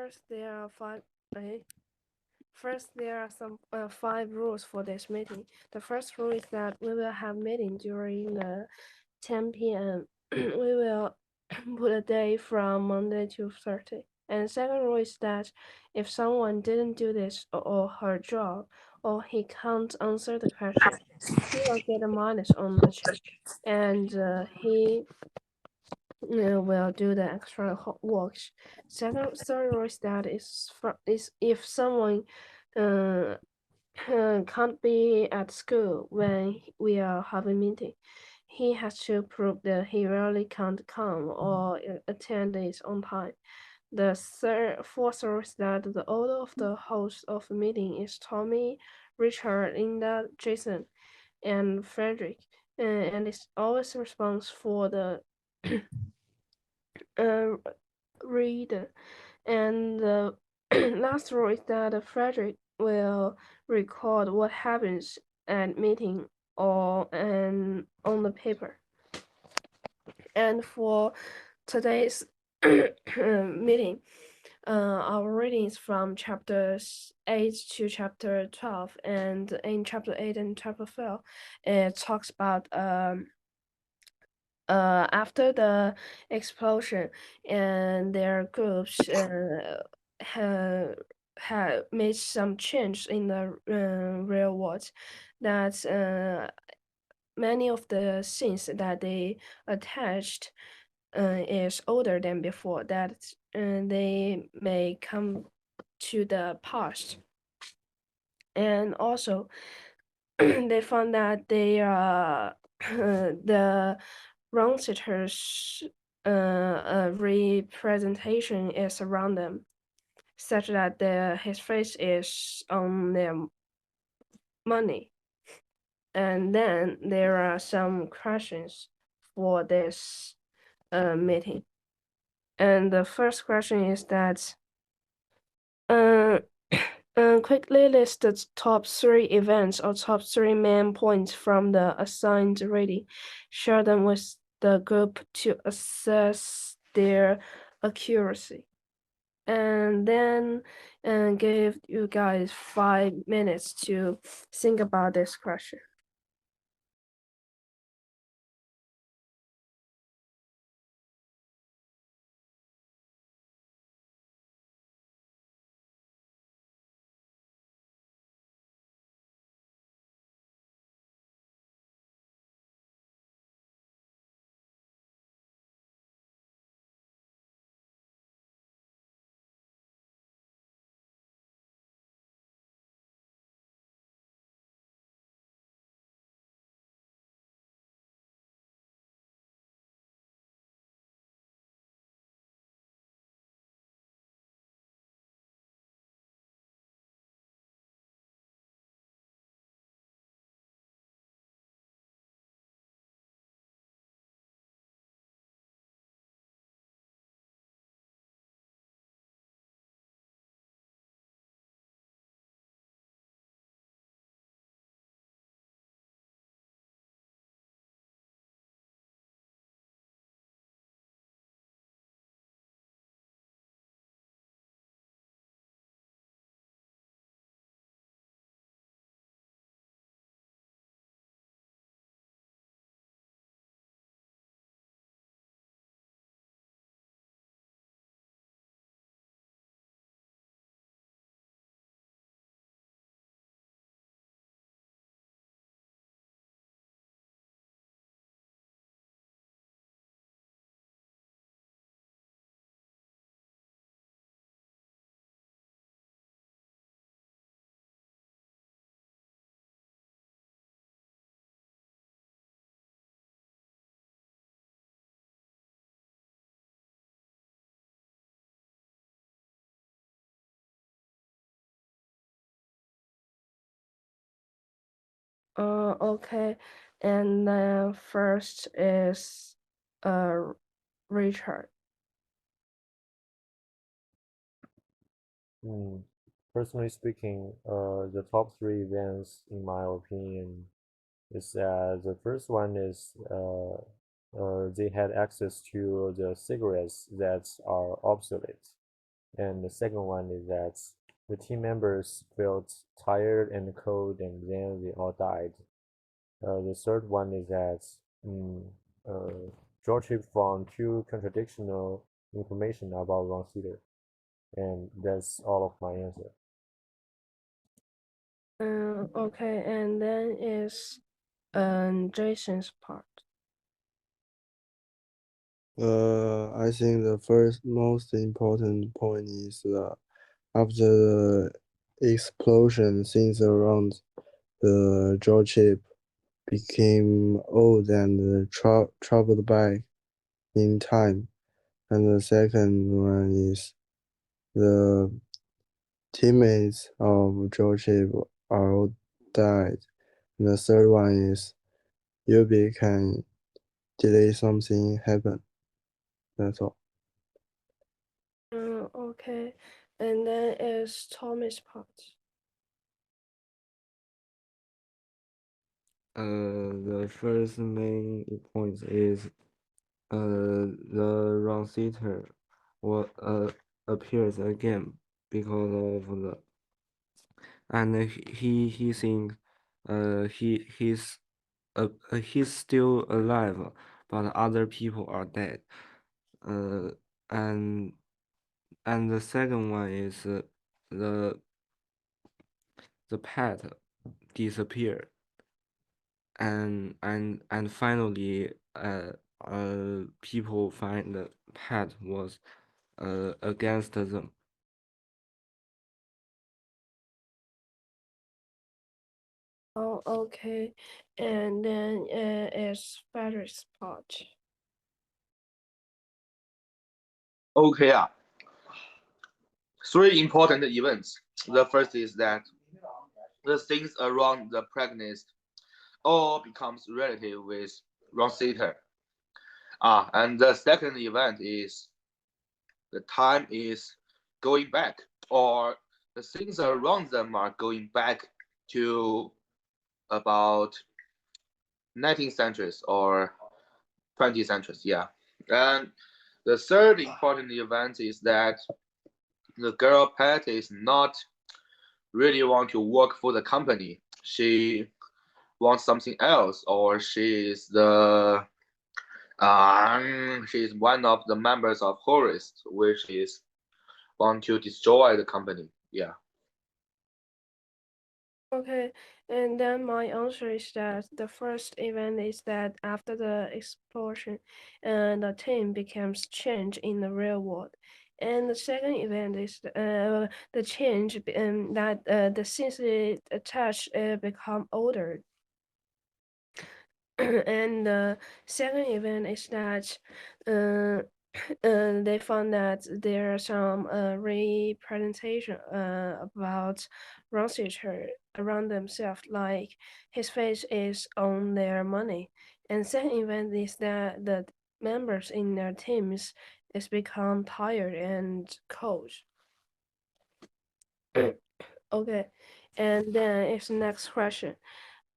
First, there are five. Okay. First, there are some five rules for this meeting. The first rule is that we will have meeting during the 10 p.m. We will put a day from Monday to Thursday. And the second rule is that if someone didn't do this or her job, or he can't answer the question, he will get a minus on the check, and he will do the extra work. Third rule is that is if someone uh, can't be at school when we are having meeting, he has to prove that he really can't come or attend it on time. The fourth rule is that the order of the host of the meeting is Tommy, Richard, Linda, Jason, and Frederick, and is always responsible for the uh, reader. And the last rule is that Frederick will record what happens at meeting or and on the paper. And for today's meeting, our readings from chapters 8 to chapter 12, and in chapter 8 and chapter 12, it talks about after the explosion and their groups have made some change in the real world, that many of the scenes that they attached is older than before, that they may come to the past. And also they found that they the Roncitors representation is around them, such that his face is on their money. And then there are some questions for this meeting. And the first question is that uh, quickly list the top 3 events or top 3 main points from the assigned reading. Share them with the group to assess their accuracy. And then give you guys 5 minutes to think about this question. Okay, and first is Richard. Hmm. Personally speaking, the top three events, in my opinion, is that the first one is they had access to the cigarettes that are obsolete. And the second one is that the team members felt tired and cold, and then they all died. The third one is that George found two contradictional information about Ron Cedar, and that's all of my answer. Okay, and then is Jason's part. I think the first most important point is that after the explosion, things around the jaw chip became old and traveled back in time. And the second one is the teammates of jaw chip are all died. And the third one is Yubi can delay something happen. That's all. Okay, and then is Tommy's part. The first main point is the wrong seater will appears again because of the and he thinks he's still alive, but other people are dead. Uh, and the second one is the the pet disappeared, and finally people find the pet was against them. Oh, okay, and then is Frederick's part. Okay, three important events. The first is that the things around the pregnancy all becomes relative with Rosita. And the second event is the time is going back, or the things around them are going back to about 19th centuries or 20th centuries. Yeah. And the third important event is that the girl pet is not really want to work for the company. She wants something else, or she's one of the members of Horus, which is want to destroy the company. Yeah. Okay, and then my answer is that the first event is that after the explosion, the team becomes changed in the real world. And the second event is the change that the sensitive attached become older. And the second event is that they found that there are some representation about Ronsicher around themselves, like his face is on their money. And second event is that the members in their teams is become tired and cold. Okay, and then it's next question.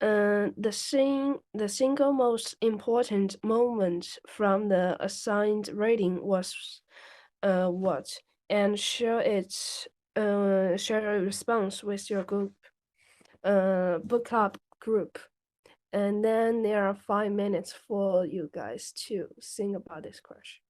The single most important moment from the assigned reading was what? And share a response with your book club group. And then there are 5 minutes for you guys to think about this question.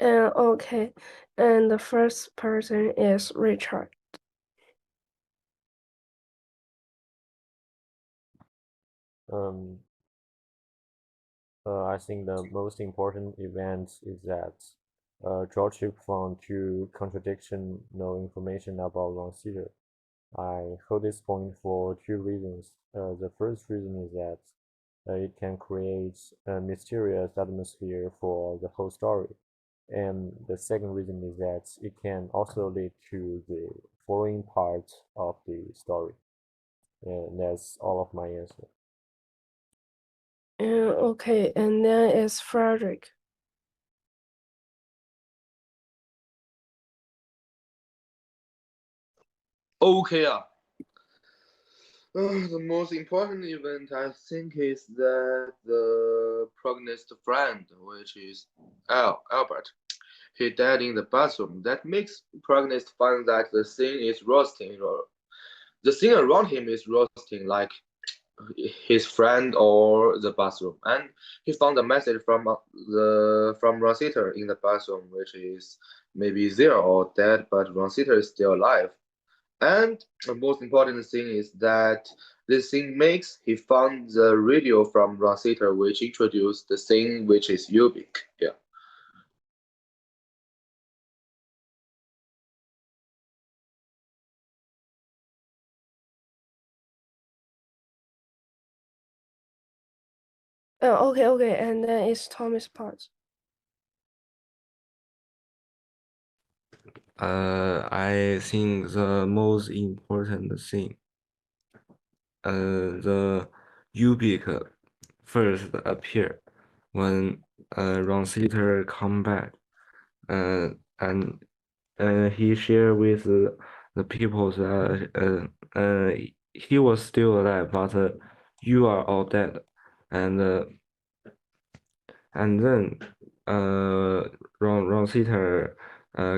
Okay, and the first person is Richard. I think the most important event is that George found two contradictional information about Ronceter. I hold this point for two reasons. The first reason is that it can create a mysterious atmosphere for the whole story. And the second reason is that it can also lead to the following part of the story. And that's all of my answer. Okay, and then is Frederick. Okay. The most important event I think is that the protagonist friend, which is Albert, he died in the bathroom. That makes protagonist find that the scene is roasting, or the scene around him is roasting, like his friend or the bathroom. And he found a message from Rosita in the bathroom, which is maybe there or dead, but Rosita is still alive. And the most important thing is that this thing makes he found the radio from Rosita, which introduced the thing which is Ubik. Yeah. Okay, and then it's Thomas part. I think the most important thing, the Ubik first appear when Ronceter come back, and he share with the people that he was still alive, but you are all dead, and then Ronceter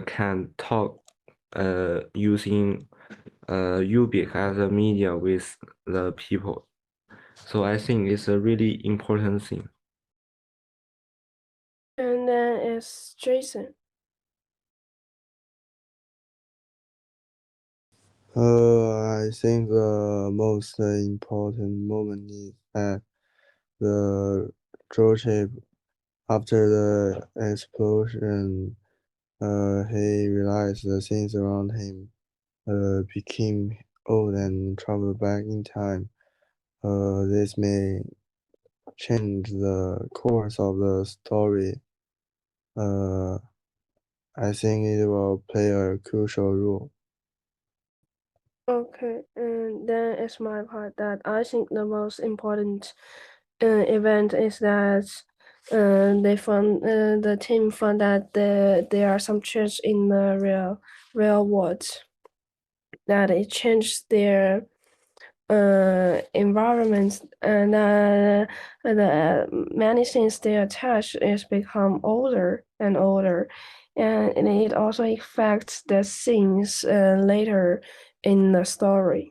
can talk using Ubik as a media with the people. So I think it's a really important thing. And then it's Jason. I think the most important moment is at the dropship after the explosion. He realized the things around him became old and traveled back in time. This may change the course of the story. Uh, I think it will play a crucial role. Okay, and then it's my part that I think the most important event is that the team found that there are some changes in the real world, that it changed their environment, and the many things they attach is become older and older, and it also affects the scenes later in the story.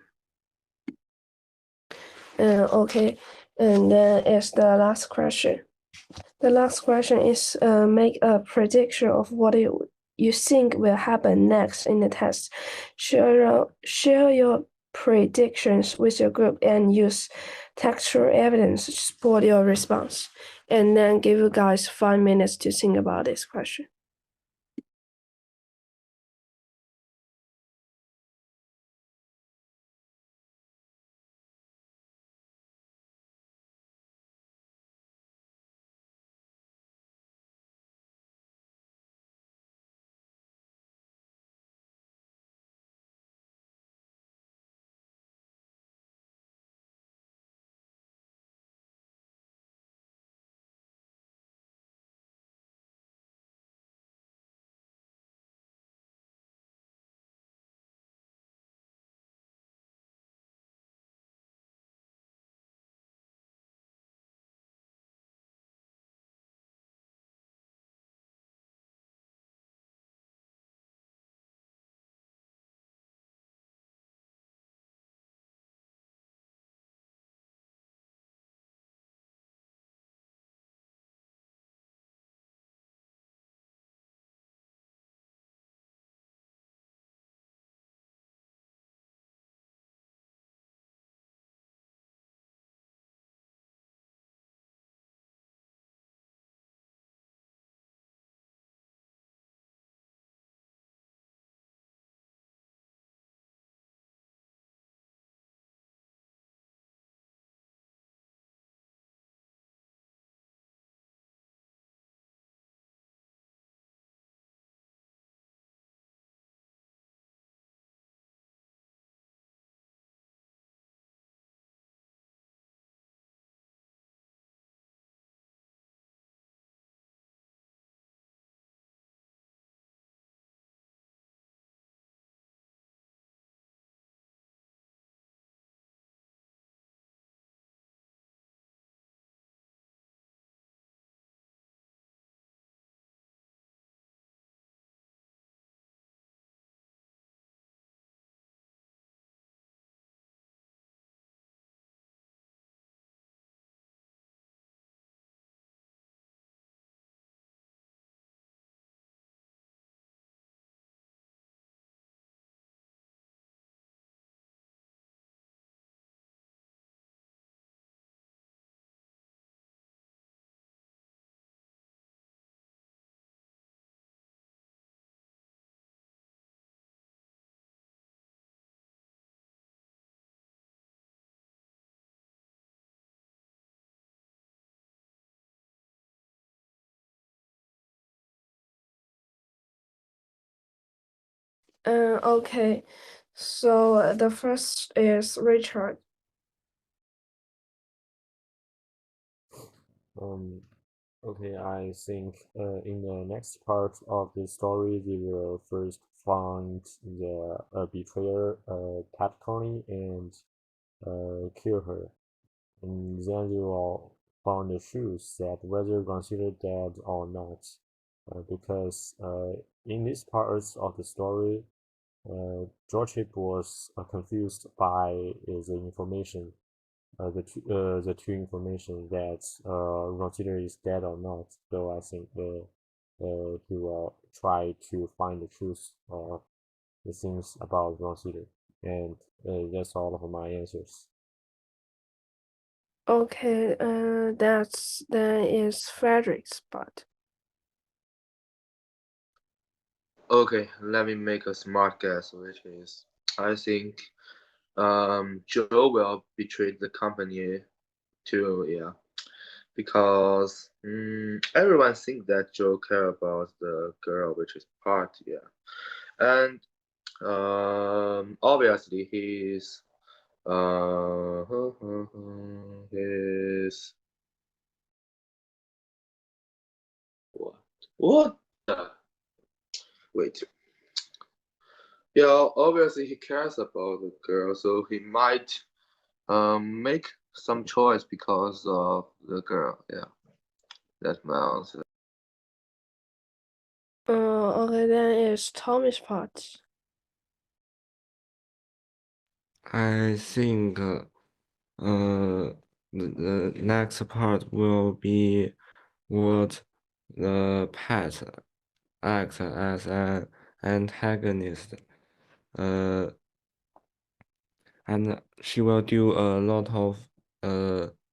Okay, and then it's the last question. The last question is make a prediction of what you think will happen next in the test. Share your predictions with your group and use textual evidence to support your response. And then give you guys 5 minutes to think about this question. Okay. So the first is Richard. Okay, I think in the next part of the story, they will first find the betrayer, Pat Connie, and kill her. And then they will find the shoes that whether considered dead or not. Because in these parts of the story, George was confused by the information, the two information that Ron Cedar is dead or not. So I think he will try to find the truth of the things about Ron Cedar. And that's all of my answers. Okay, then is Frederick's part. Okay, let me make a smart guess, which is I think Joe will betray the company too, yeah. Because everyone think that Joe care about the girl, which is part, yeah. And obviously he's his what the wait. Yeah, obviously he cares about the girl, so he might make some choice because of the girl. Yeah, that's my answer. Okay, then is Tommy's part. I think the next part will be what the pet acts as an antagonist. And she will do a lot of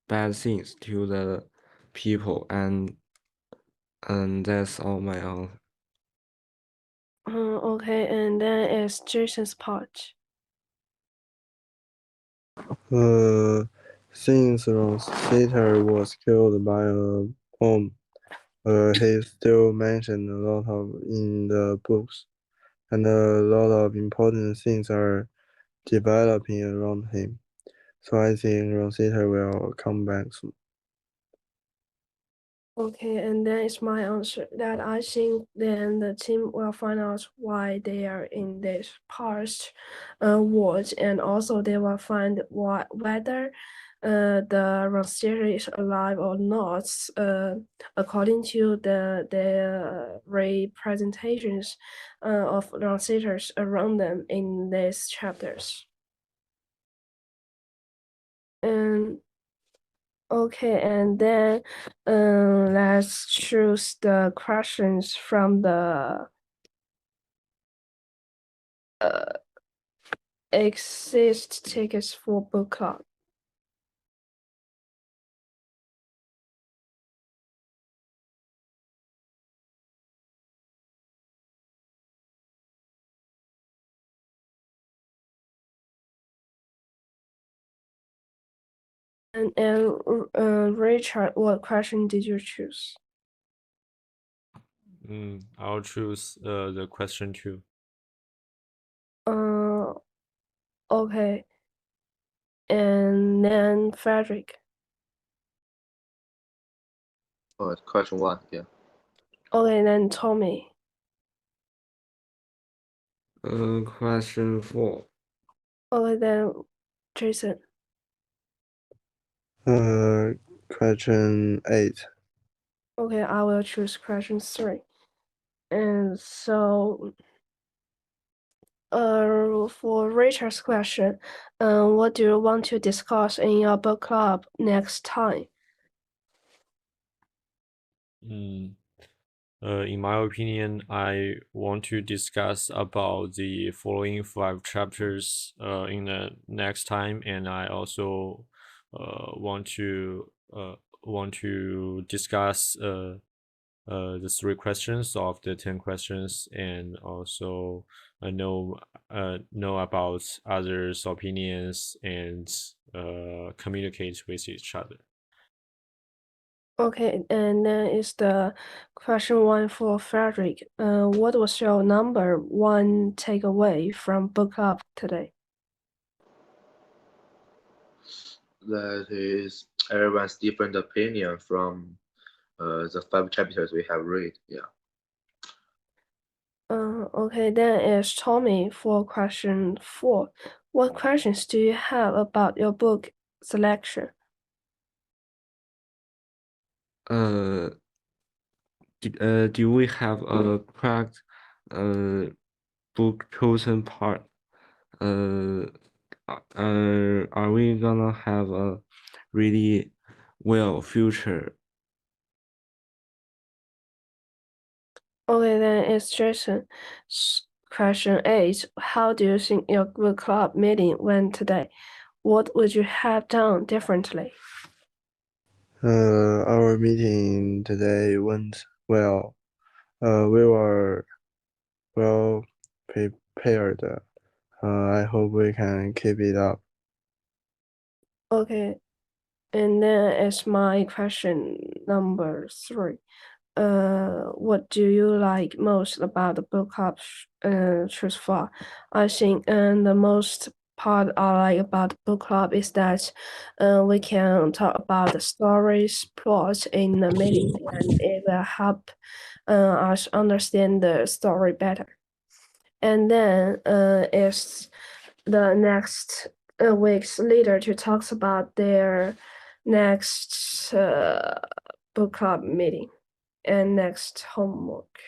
bad things to the people, and that's all my answer. Okay, and then is Jason's part. Since Rossiter was killed by a bomb, he's still mentioned a lot of in the books, and a lot of important things are developing around him. So I think Rosita will come back soon. Okay, and then is my answer that I think then the team will find out why they are in this past watch, and also they will find whether the Ronsterer is alive or not, according to the representations of Ronsters around them in these chapters. And okay, and then let's choose the questions from the exist tickets for book club. And Richard, what question did you choose? I'll choose the question 2. Okay. And then Frederick. Oh, question 1, yeah. Okay, then Tommy. Question 4. Okay, then Jason. Question 8. Okay, I will choose question 3. And so for Richard's question, what do you want to discuss in your book club next time? In my opinion, I want to discuss about the following 5 chapters in the next time, and I also want to discuss the 3 questions of the 10 questions, and also know about others' opinions and communicate with each other. Okay, and then is the question one for Frederick. What was your number one takeaway from book club today? That is everyone's different opinion from the 5 chapters we have read. Yeah. Okay, then is Tommy for question 4. What questions do you have about your book selection? Do we have a correct book chosen part? Are we gonna have a really well future? Okay, then it's Jason. Question 8. How do you think your book club meeting went today? What would you have done differently? Our meeting today went well. We were well prepared. I hope we can keep it up. Okay, and then it's my question number 3. What do you like most about the book club thus far? I think the most part I like about the book club is that we can talk about the stories, plot in the meeting, and it will help us understand the story better. And then is the next week's leader to talk about their next book club meeting and next homework.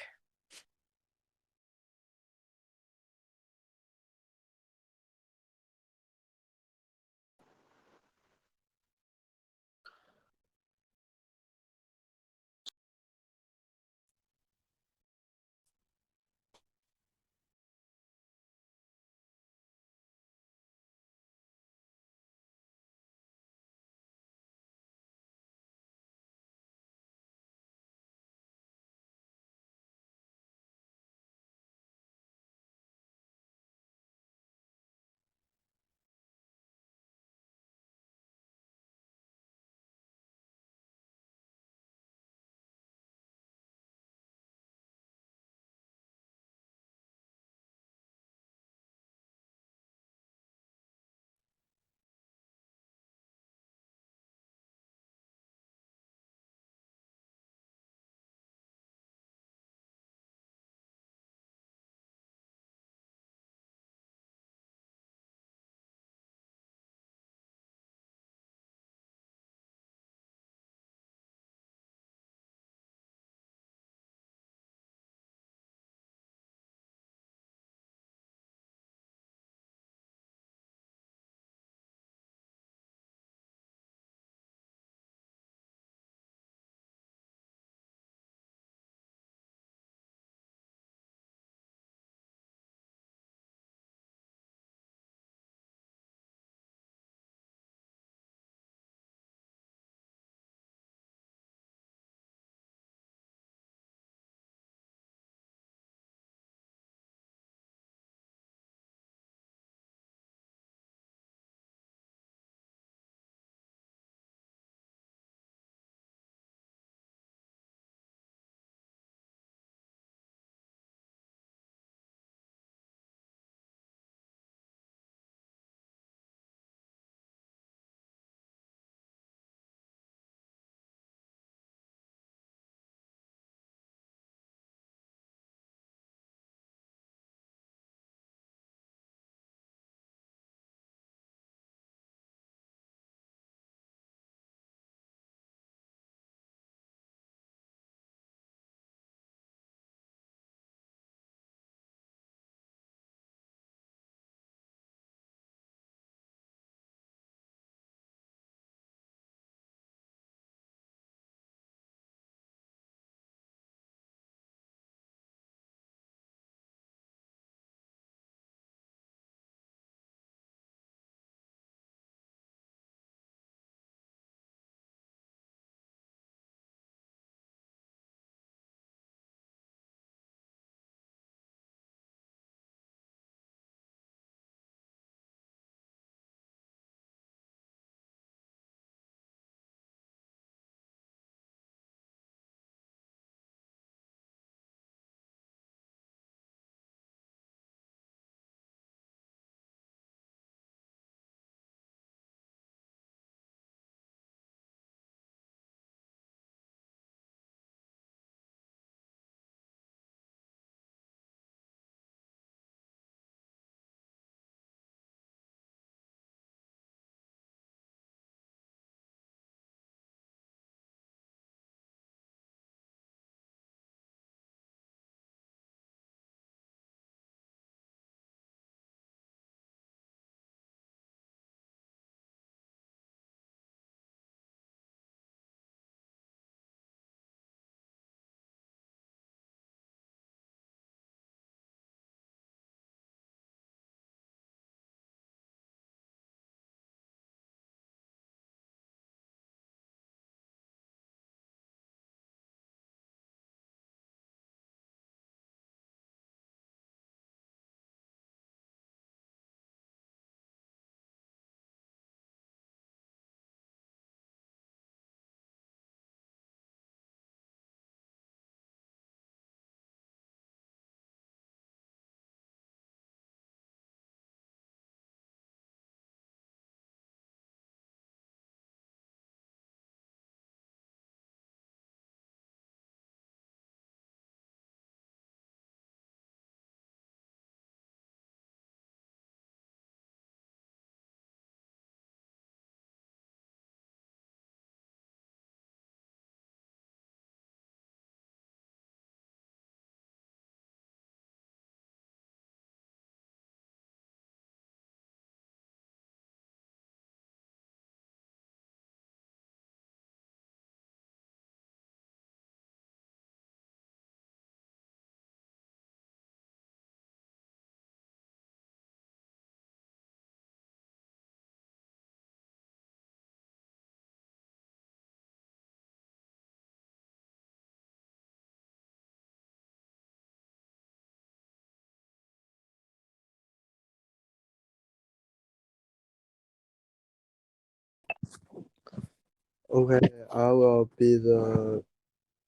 Okay, I will be the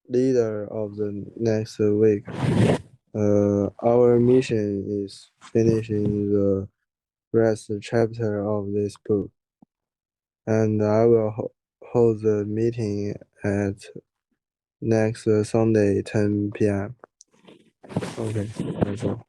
leader of the next week. Our mission is finishing the rest chapter of this book, and I will hold the meeting at next Sunday 10 p.m. Okay, that's all.